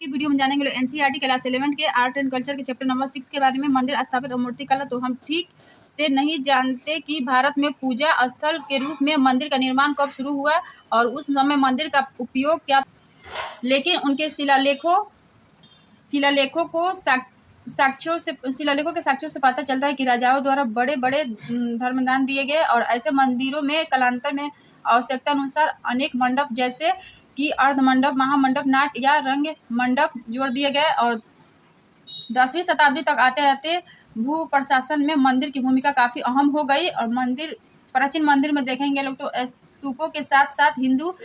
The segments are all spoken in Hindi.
की वीडियो में जानेंगे एनसीईआरटी क्लास 11 के आर्ट एंड कल्चर के चैप्टर नंबर 6 के बारे में, मंदिर स्थापित और मूर्ति कला। तो हम ठीक से नहीं जानते कि भारत में पूजा स्थल के रूप में मंदिर का निर्माण कब शुरू हुआ और उस समय मंदिर का उपयोग क्या, लेकिन उनके शिलालेखों के साक्ष्यों से पता चलता है कि राजाओं द्वारा बड़े बड़े धर्मदान दिए गए और ऐसे मंदिरों में कालांतर में आवश्यकता अनुसार अनेक मंडप जैसे कि अर्ध मंडप, महामंडप, नाट या रंग मंडप जोड़ दिए गए। और 10वीं शताब्दी तक आते आते भू प्रशासन में मंदिर की भूमिका काफ़ी अहम हो गई और प्राचीन मंदिर में देखेंगे लोग तो स्तूपों के साथ साथ हिंदू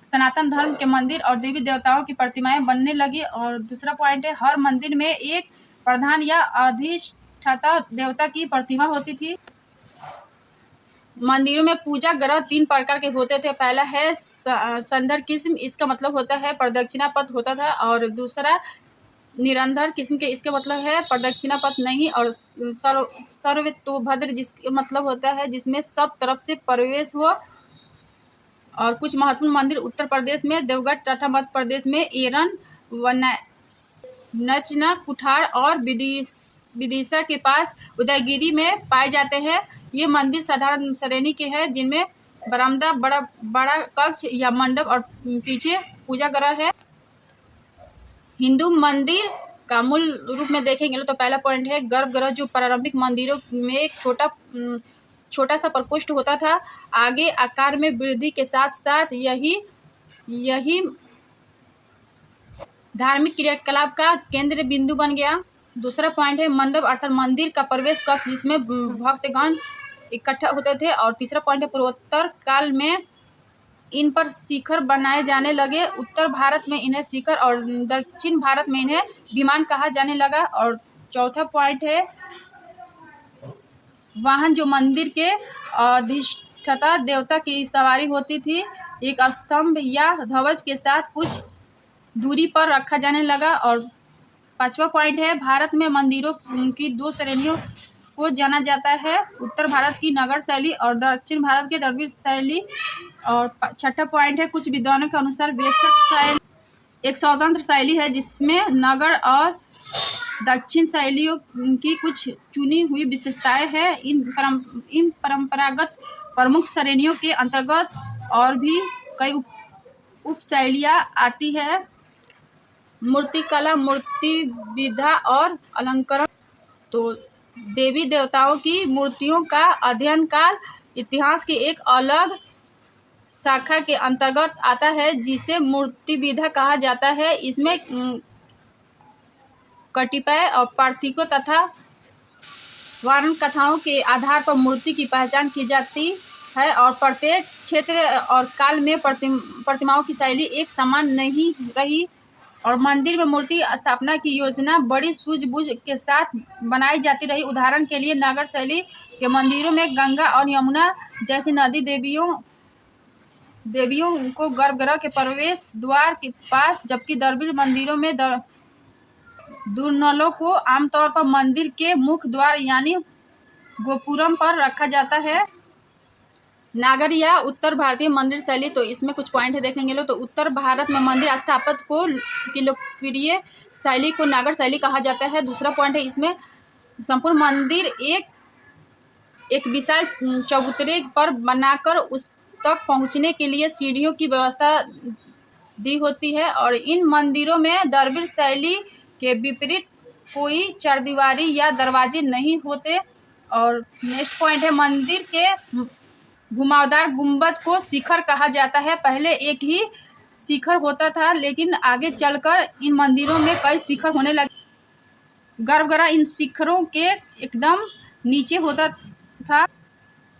सनातन धर्म के मंदिर और देवी देवताओं की प्रतिमाएं बनने लगी। और दूसरा पॉइंट है, हर मंदिर में एक प्रधान या अधिष्ठाता देवता की प्रतिमा होती थी। मंदिरों में पूजा ग्रह 3 प्रकार के होते थे। पहला है संधर किस्म, इसका मतलब होता है प्रदक्षिणा पथ होता था, और दूसरा निरंधर किस्म के, इसका मतलब है प्रदक्षिणा पथ नहीं, और सर्वतोभद्र जिसका मतलब होता है जिसमें सब तरफ से प्रवेश हो। और कुछ महत्वपूर्ण मंदिर उत्तर प्रदेश में देवगढ़ तथा मध्य प्रदेश में एरन, नचना, कुठार और विदिशा के पास उदयगिरी में पाए जाते हैं। ये मंदिर साधारण श्रेणी के हैं जिनमें बरामदा, बड़ा कक्ष या मंडप और पीछे पूजा ग्रह है। हिंदू मंदिर का मूल रूप में देखेंगे तो पहला पॉइंट है गर्भगृह, जो प्रारंभिक मंदिरों में एक छोटा सा प्रकोष्ठ होता था। आगे आकार में वृद्धि के साथ साथ यही धार्मिक क्रियाकलाप का केंद्र बिंदु बन गया। दूसरा पॉइंट है मंडप अर्थात मंदिर का प्रवेश कक्ष जिसमें भक्तगण इकट्ठा होते थे। और तीसरा पॉइंट है पूर्वोत्तर काल में इन पर शिखर बनाए जाने लगे। उत्तर भारत में इन्हें शिखर और दक्षिण भारत में इन्हें विमान कहा जाने लगा। और चौथा पॉइंट है वाहन, जो मंदिर के अधिष्ठाता देवता की सवारी होती थी, एक स्तंभ या ध्वज के साथ कुछ दूरी पर रखा जाने लगा। और पांचवा पॉइंट है भारत में मंदिरों की 2 श्रेणियों को जाना जाता है, उत्तर भारत की नगर शैली और दक्षिण भारत की द्रविड़ शैली। और छठा पॉइंट है कुछ विद्वानों के अनुसार वेशक शैली एक स्वतंत्र शैली है जिसमें नगर और दक्षिण शैलियों की कुछ चुनी हुई विशेषताएं हैं। इन परंपरागत प्रमुख श्रेणियों के अंतर्गत और भी कई उप शैलियाँ आती है। मूर्तिकला, मूर्ति विधा और अलंकरण। तो देवी देवताओं की मूर्तियों का अध्ययन काल इतिहास की एक अलग शाखा के अंतर्गत आता है जिसे मूर्ति विधा कहा जाता है। इसमें कतिपय और पार्थिकों तथा वारण कथाओं के आधार पर मूर्ति की पहचान की जाती है और प्रत्येक क्षेत्र और काल में प्रतिमाओं की शैली एक समान नहीं रही। और मंदिर में मूर्ति स्थापना की योजना बड़ी सूझबूझ के साथ बनाई जाती रही। उदाहरण के लिए नगर शैली के मंदिरों में गंगा और यमुना जैसी नदी देवियों को गर्भगृह के प्रवेश द्वार के पास, जबकि द्रविड़ मंदिरों में दुर्नलों को आमतौर पर मंदिर के मुख्य द्वार यानी गोपुरम पर रखा जाता है। नागर या उत्तर भारतीय मंदिर शैली, तो इसमें कुछ पॉइंट है देखेंगे लोग। तो उत्तर भारत में मंदिर स्थापत्य की लोकप्रिय शैली को नागर शैली कहा जाता है। दूसरा पॉइंट है इसमें संपूर्ण मंदिर एक विशाल चबूतरे पर बनाकर उस तक पहुंचने के लिए सीढ़ियों की व्यवस्था दी होती है। और इन मंदिरों में द्रविड़ शैली के विपरीत कोई चरदीवारी या दरवाजे नहीं होते। और नेक्स्ट पॉइंट है मंदिर के घुमावदार गुंबद को शिखर कहा जाता है। पहले एक ही शिखर होता था, लेकिन आगे चलकर इन मंदिरों में कई शिखर होने लगे। गर्भगृह इन शिखरों के एकदम नीचे होता था।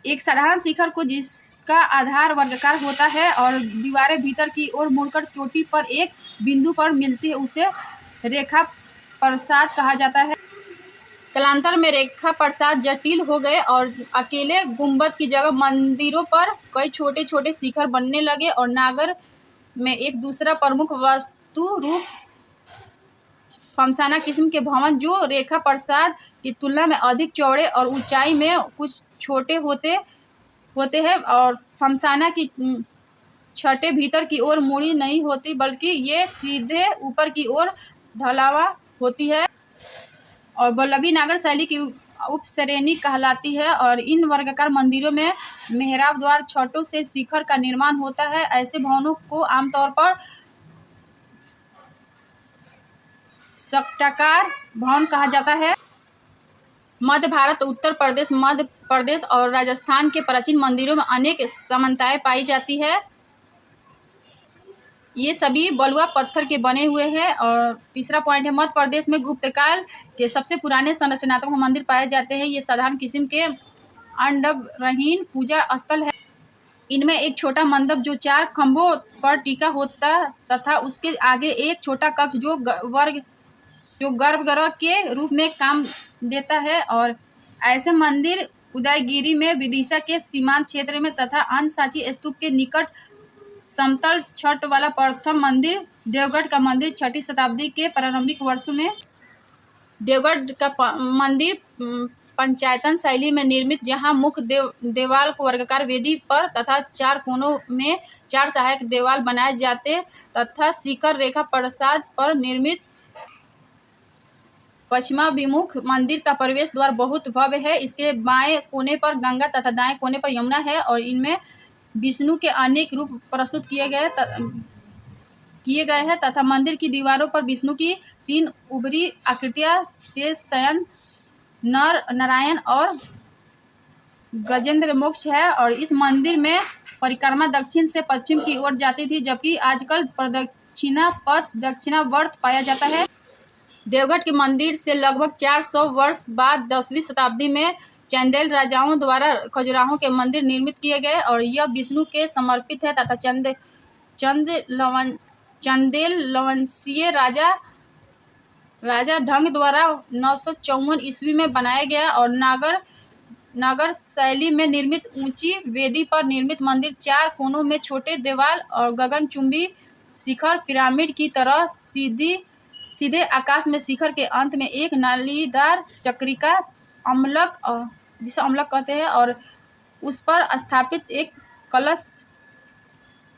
एक साधारण शिखर को जिसका आधार वर्गाकार होता है और दीवारें भीतर की ओर मुड़कर चोटी पर एक बिंदु पर मिलती है, उसे रेखा प्रसाद कहा जाता है। कालांतर में रेखा प्रसाद जटिल हो गए और अकेले गुंबद की जगह मंदिरों पर कई छोटे छोटे शिखर बनने लगे। और नागर में एक दूसरा प्रमुख वास्तु रूप फमसाना किस्म के भवन, जो रेखा प्रसाद की तुलना में अधिक चौड़े और ऊंचाई में कुछ छोटे होते हैं। और फमसाना की छठे भीतर की ओर मुड़ी नहीं होती, बल्कि ये सीधे ऊपर की ओर ढलावा होती है और वल्लभी नागर शैली की उपश्रेणी कहलाती है। और इन वर्गाकार मंदिरों में मेहराब द्वार छठों से शिखर का निर्माण होता है। ऐसे भवनों को आमतौर पर शक्टाकार भवन कहा जाता है। मध्य भारत, उत्तर प्रदेश, मध्य प्रदेश और राजस्थान के प्राचीन मंदिरों में अनेक समानताएं पाई जाती है। ये सभी बलुआ पत्थर के बने हुए हैं। और तीसरा पॉइंट है, मध्य प्रदेश में गुप्त काल के सबसे पुराने संरचनात्मक मंदिर पाए जाते हैं। ये साधारण किस्म के अंडवहीन पूजा स्थल है। इनमें एक छोटा मंडप जो 4 खंभों पर टिका होता तथा उसके आगे एक छोटा कक्ष जो गर्भगृह के रूप में काम देता है। और ऐसे मंदिर उदयगिरी में, विदिशा के सीमांत क्षेत्र में तथा अन्य सांची स्तूप के निकट समतल छत वाला प्रथम मंदिर देवगढ़ का मंदिर 6ठी शताब्दी के प्रारंभिक वर्षों में। देवगढ़ का मंदिर पंचायतन शैली में निर्मित, जहां मुख्य देवाल को वर्गाकार वेदी पर तथा 4 कोनों में 4 सहायक देवाल बनाए जाते तथा शिखर रेखा प्रसाद पर निर्मित। पश्चिमाभिमुख मंदिर का प्रवेश द्वार बहुत भव्य है। इसके बाएं कोने पर गंगा तथा दाएं कोने पर यमुना है और इनमें विष्णु के अनेक रूप प्रस्तुत किए गए हैं तथा मंदिर की दीवारों पर विष्णु की 3 उभरी आकृतियां शेष शयन, नर नारायण और गजेंद्र मोक्ष है। और इस मंदिर में परिक्रमा दक्षिण से पश्चिम की ओर जाती थी, जबकि आजकल प्रदक्षिणा पथ दक्षिणावर्त पाया जाता है। देवगढ़ के मंदिर से लगभग 400 वर्ष बाद 10वीं शताब्दी में चंदेल राजाओं द्वारा खजुराहो के मंदिर निर्मित किए गए और यह विष्णु के समर्पित है तथा चंदेल लवंशीय राजा ढंग द्वारा 954 ईस्वी में बनाया गया। और नागर शैली में निर्मित ऊंची वेदी पर निर्मित मंदिर 4 कोनों में छोटे देवाल और गगनचुंबी शिखर पिरामिड की तरह सीधे आकाश में, शिखर के अंत में एक नालीदार चक्रिका अम्लक, जिसे अम्लक कहते हैं, और उस पर स्थापित एक कलश।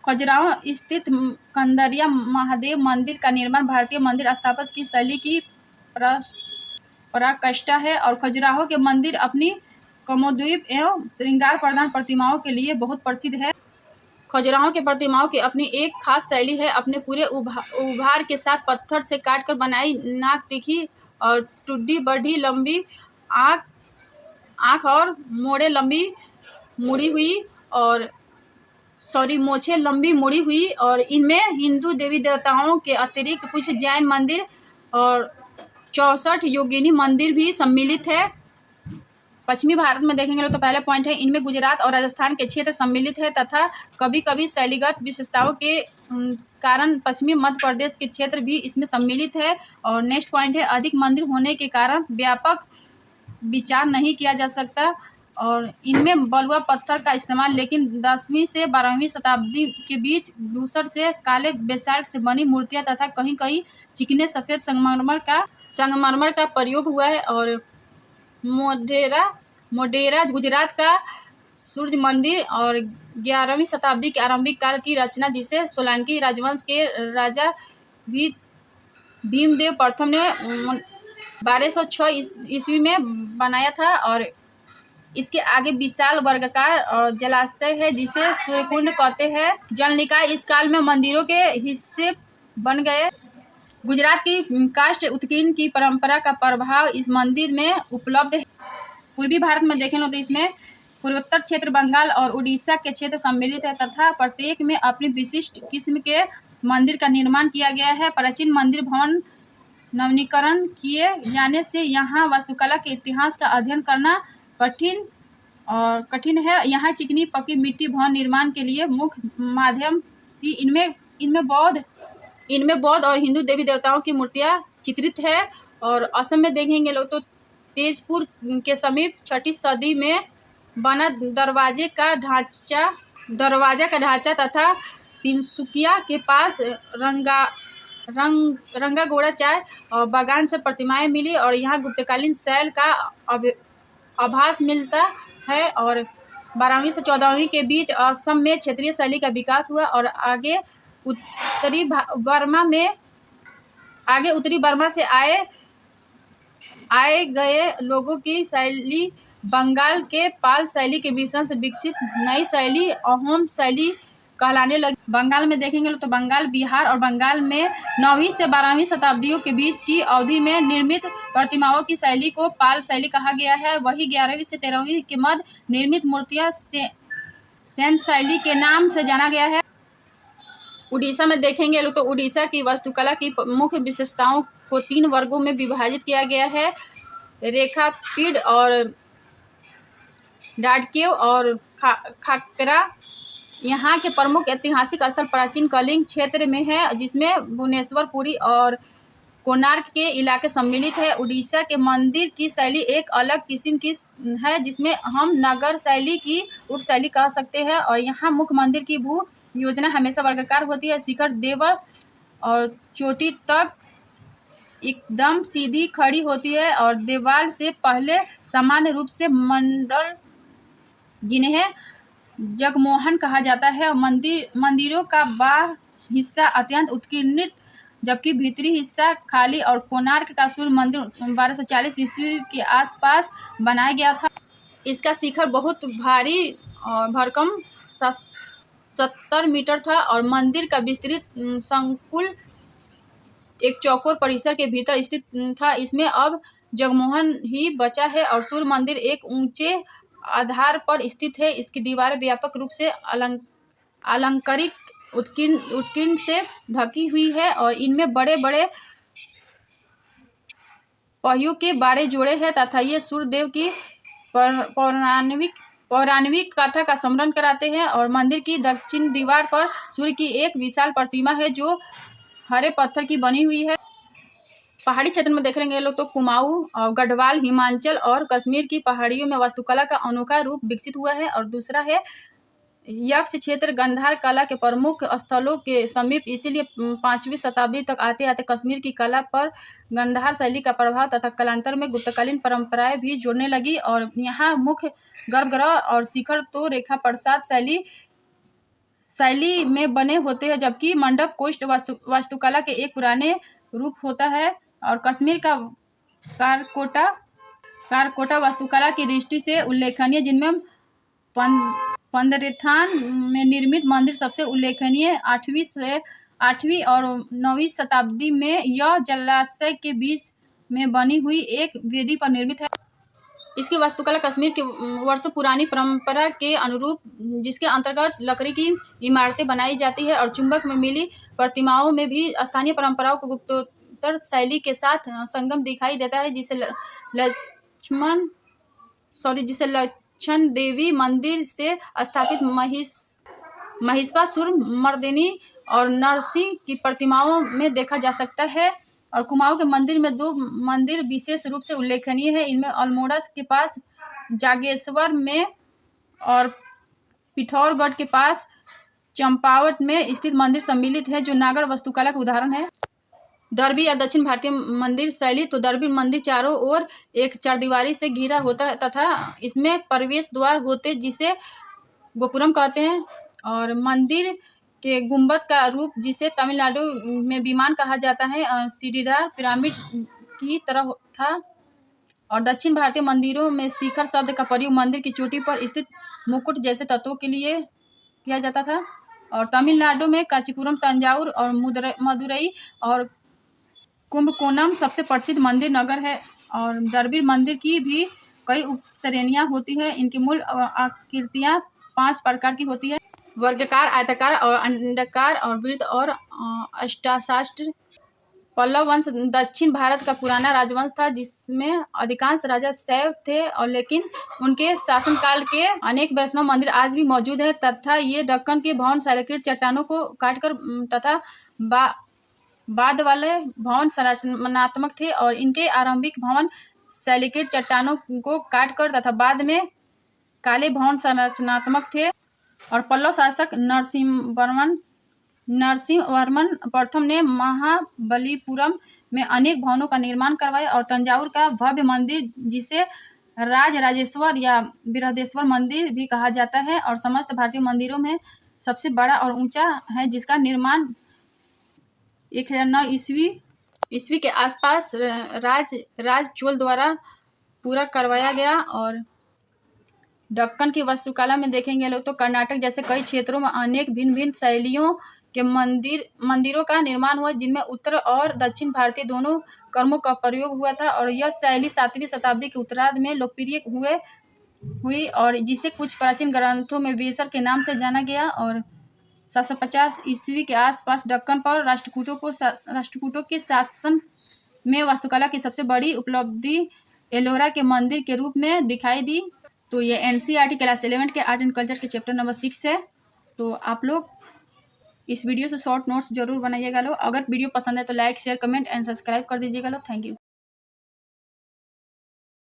खजुराहो स्थित कंदरिया महादेव मंदिर का निर्माण भारतीय मंदिर स्थापत्य की शैली की पराकाष्ठा है। और खजुराहो के मंदिर अपनी कमोद्दीप एवं श्रृंगार प्रधान प्रतिमाओं के लिए बहुत प्रसिद्ध है। खजुराहो के प्रतिमाओं की अपनी एक खास शैली है। अपने पूरे उभार के साथ पत्थर से काटकर बनाई नाक तीखी और टुड्डी बढ़ी लंबी आँख और मोछें लंबी मुड़ी हुई। और इनमें हिंदू देवी देवताओं के अतिरिक्त कुछ जैन मंदिर और 64 योगिनी मंदिर भी सम्मिलित है। पश्चिमी भारत में देखेंगे तो पहले पॉइंट है, इनमें गुजरात और राजस्थान के क्षेत्र सम्मिलित है तथा कभी कभी शैलीगत विशेषताओं के कारण पश्चिमी मध्य प्रदेश के क्षेत्र भी इसमें सम्मिलित है। और नेक्स्ट पॉइंट है, अधिक मंदिर होने के कारण व्यापक विचार नहीं किया जा सकता। और इनमें बलुआ पत्थर का इस्तेमाल, लेकिन 10वीं से 12वीं शताब्दी के बीच धूसर से काले बेसाल्ट से बनी मूर्तियां तथा कहीं कहीं चिकने सफ़ेद संगमरमर का प्रयोग हुआ है। और मोढेरा गुजरात का सूर्य मंदिर और 11वीं शताब्दी के आरंभिक काल की रचना, जिसे सोलंकी राजवंश के राजा भीमदेव प्रथम ने 1206 ईस्वी में बनाया था। और इसके आगे विशाल वर्गाकार और जलाशय है जिसे सूर्यकुंड कहते हैं। जल निकाय इस काल में मंदिरों के हिस्से बन गए। गुजरात की काष्ठ उत्कीर्ण की परंपरा का प्रभाव इस मंदिर में उपलब्ध है। पूर्वी भारत में देखें तो इसमें पूर्वोत्तर क्षेत्र, बंगाल और उड़ीसा के क्षेत्र सम्मिलित है तथा प्रत्येक में अपनी विशिष्ट किस्म के मंदिर का निर्माण किया गया है। प्राचीन मंदिर भवन नवीनीकरण किए जाने से यहाँ वास्तुकला के इतिहास का अध्ययन करना कठिन है। यहाँ चिकनी पक्की मिट्टी भवन निर्माण के लिए मुख्य माध्यम थी। इनमें बौद्ध और हिंदू देवी देवताओं की मूर्तियाँ चित्रित है। और असम में देखेंगे लोग तो तेजपुर के समीप 6ठी सदी में बना दरवाजा का ढांचा तथा तिनसुकिया के पास रंगागोड़ा चाय और बागान से प्रतिमाएं मिली और यहाँ गुप्तकालीन शैल का आभास मिलता है। और 12वीं से 14वीं के बीच असम में क्षेत्रीय शैली का विकास हुआ और उत्तरी बर्मा से आए गए लोगों की शैली बंगाल के पाल शैली के मिश्रण से विकसित नई शैली अहोम शैली कहलाने लगी। बंगाल में देखेंगे तो बंगाल, बिहार और बंगाल में 9वीं से 12वीं शताब्दियों के बीच की अवधि में निर्मित प्रतिमाओं की शैली को पाल शैली कहा गया है। वही 11वीं से 13वीं के मध्य निर्मित मूर्तियां सेन शैली के नाम से जाना गया है। उड़ीसा में देखेंगे तो उड़ीसा की वास्तुकला की मुख्य विशेषताओं को 3 वर्गों में विभाजित किया गया है, रेखापीठ और डाडकेव और खाकरा। यहाँ के प्रमुख ऐतिहासिक स्थल प्राचीन कलिंग क्षेत्र में है, जिसमें भुवनेश्वर, पुरी और कोणार्क के इलाके सम्मिलित है। उड़ीसा के मंदिर की शैली एक अलग किस्म की है, जिसमें हम नगर शैली की उपशैली कह सकते हैं। और यहाँ मुख्य मंदिर की भू योजना हमेशा वर्गाकार होती है, शिखर देवर और चोटी तक एकदम सीधी खड़ी होती है और दीवार से पहले सामान्य रूप से मंडल, जिन्हें जगमोहन कहा जाता है। मंदिरों का बाह्य हिस्सा अत्यंत उत्कीर्णित, जबकि भीतरी हिस्सा खाली। और कोणार्क का सूर्य मंदिर 1240 ईस्वी के आसपास बनाया गया था। इसका शिखर बहुत भारी भरकम 70 मीटर था और मंदिर का विस्तृत संकुल एक चौकोर परिसर के भीतर स्थित था। इसमें अब जगमोहन ही बचा है और सूर्य मंदिर एक ऊंचे आधार पर स्थित है। इसकी दीवारें व्यापक रूप से अलंकारिक उत्कीर्ण से ढकी हुई है और इनमें बड़े बड़े पहियों के बाड़े जोड़े हैं तथा ये सूर्यदेव की पौराणिक कथा का स्मरण कराते हैं। और मंदिर की दक्षिण दीवार पर सूर्य की एक विशाल प्रतिमा है जो हरे पत्थर की बनी हुई है। पहाड़ी क्षेत्र में देखेंगे लोग तो कुमाऊं और गढ़वाल, हिमाचल और कश्मीर की पहाड़ियों में वास्तुकला का अनोखा रूप विकसित हुआ है। और दूसरा है यक्ष क्षेत्र गांधार कला के प्रमुख स्थलों के समीप, इसीलिए 5वीं शताब्दी तक आते आते कश्मीर की कला पर गांधार शैली का प्रभाव तथा कालांतर में गुप्तकालीन परंपराएं भी जुड़ने लगी। और यहाँ मुख्य गर्भगृह और शिखर तो रेखा प्रसाद शैली में बने होते हैं, जबकि मंडप कोष्ठ वास्तुकला के एक पुराने रूप होता है। और कश्मीर का कारकोटा वास्तुकला की दृष्टि से उल्लेखनीय, जिनमें पंदरेठान में निर्मित मंदिर सबसे उल्लेखनीय 8वीं और 9वीं शताब्दी में यह जलाशय के बीच में बनी हुई एक वेदी पर निर्मित है। इसकी वास्तुकला कश्मीर के वर्षों पुरानी परंपरा के अनुरूप, जिसके अंतर्गत लकड़ी की इमारतें बनाई जाती है और चुंबक में मिली प्रतिमाओं में भी स्थानीय परंपराओं को गुप्तोत्तर शैली के साथ संगम दिखाई देता है, जिसे लक्षण देवी मंदिर से स्थापित महिषासुर मर्दिनी और नरसिंह की प्रतिमाओं में देखा जा सकता है। और कुमाऊं के मंदिर में 2 मंदिर विशेष रूप से उल्लेखनीय है। इनमें अल्मोड़ा के पास जागेश्वर में और पिथौरगढ़ के पास चंपावत में स्थित मंदिर सम्मिलित है, जो नागर वास्तुकला का उदाहरण है। दरबी या दक्षिण भारतीय मंदिर शैली तो दरबी मंदिर चारों ओर एक चारदीवारी से घिरा होता है तथा इसमें प्रवेश द्वार होते, जिसे गोपुरम कहते हैं। और मंदिर के गुंबद का रूप, जिसे तमिलनाडु में विमान कहा जाता है, सीढ़ीदार पिरामिड की तरह था। और दक्षिण भारतीय मंदिरों में शिखर शब्द का प्रयोग मंदिर की चोटी पर स्थित मुकुट जैसे तत्वों के लिए किया जाता था। और तमिलनाडु में कांचीपुरम, तंजावुर और मदुरई और कुंभकोणम सबसे प्रसिद्ध मंदिर नगर है। और दरबीर मंदिर की भी कई उपश्रेणियाँ होती है। इनकी मूल आकृतियाँ 5 प्रकार की होती है: वर्गाकार, आयताकार और अंडाकार और वृत्त और अष्टाश्चर्य। पल्लव वंश दक्षिण भारत का पुराना राजवंश था, जिसमें अधिकांश राजा शैव थे, और लेकिन उनके शासनकाल के अनेक वैष्णव मंदिर आज भी मौजूद है तथा ये दक्कन के भवन शैलकृत चट्टानों को काटकर तथा बाद वाले भवन संरचनात्मक थे। और इनके आरंभिक भवन शैलकृत चट्टानों को काटकर तथा बाद में काले भवन संरचनात्मक थे। और पल्लव शासक नरसिंहवर्मन प्रथम ने महाबलीपुरम में अनेक भवनों का निर्माण करवाया। और तंजावुर का भव्य मंदिर, जिसे राजराजेश्वर या बृहदेश्वर मंदिर भी कहा जाता है और समस्त भारतीय मंदिरों में सबसे बड़ा और ऊंचा है, जिसका निर्माण 1009 ईस्वी के आसपास राज चोल द्वारा पूरा करवाया गया। और दक्कन की वास्तुकला में देखेंगे लोग तो कर्नाटक जैसे कई क्षेत्रों में अनेक भिन्न भिन्न शैलियों के मंदिरों का निर्माण हुआ, जिनमें उत्तर और दक्षिण भारतीय दोनों कर्मों का प्रयोग हुआ था। और यह शैली 7वीं शताब्दी के उत्तरार्ध में लोकप्रिय हुई और जिसे कुछ प्राचीन ग्रंथों में वेसर के नाम से जाना गया। और 750 ईस्वी के आसपास दक्कन पर राष्ट्रकूटों के शासन में वास्तुकला की सबसे बड़ी उपलब्धि एलोरा के मंदिर के रूप में दिखाई दी। तो ये NCERT क्लास 11 के आर्ट एंड कल्चर के चैप्टर नंबर 6 है। तो आप लोग इस वीडियो से शॉर्ट नोट्स जरूर बनाइएगा लोग। अगर वीडियो पसंद है तो like share comment and subscribe कर दीजिएगा लोग। Thank you.